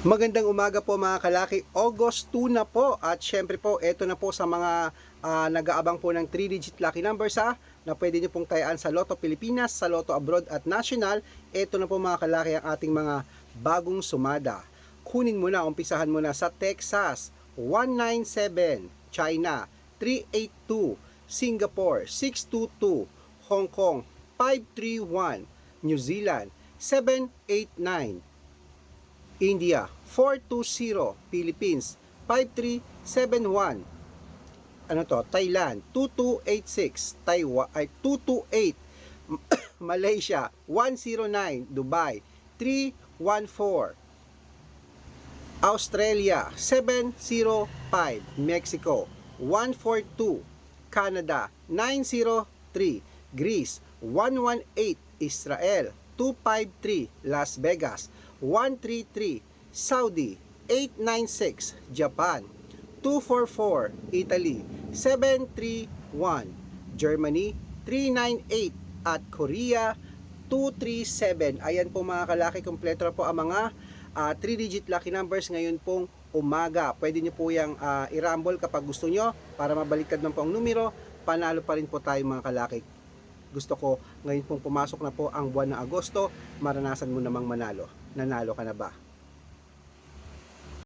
Magandang umaga po mga kalaki, August 2 na po at syempre po ito na po sa mga nag-aabang po ng 3-digit lucky numbers na pwede nyo pong tayaan sa Lotto Pilipinas, sa Lotto Abroad at National. Ito na po mga kalaki ang ating mga bagong sumada. Kunin mo na, umpisahan mo na sa Texas 197, China 382, Singapore 622, Hong Kong 531, New Zealand 789, India 420, Philippines 5371, Thailand 2286, Taiwan ay 228, Malaysia 109, Dubai 314, Australia 705, Mexico 142, Canada 903, Greece 118, Israel 253, Las Vegas 133, Saudi 896, Japan 244, Italy 731, Germany 398 at Korea 237. Ayan po mga kalaki, kompleto na po ang mga 3-digit lucky numbers ngayon pong umaga. Pwede nyo po yung i-rumble kapag gusto nyo para mabaliktad man po ang numero. Panalo pa rin po tayo mga kalaki. Gusto ko ngayon pong pumasok na po ang buwan ng Agosto, maranasan mo namang manalo. Nanalo ka na ba?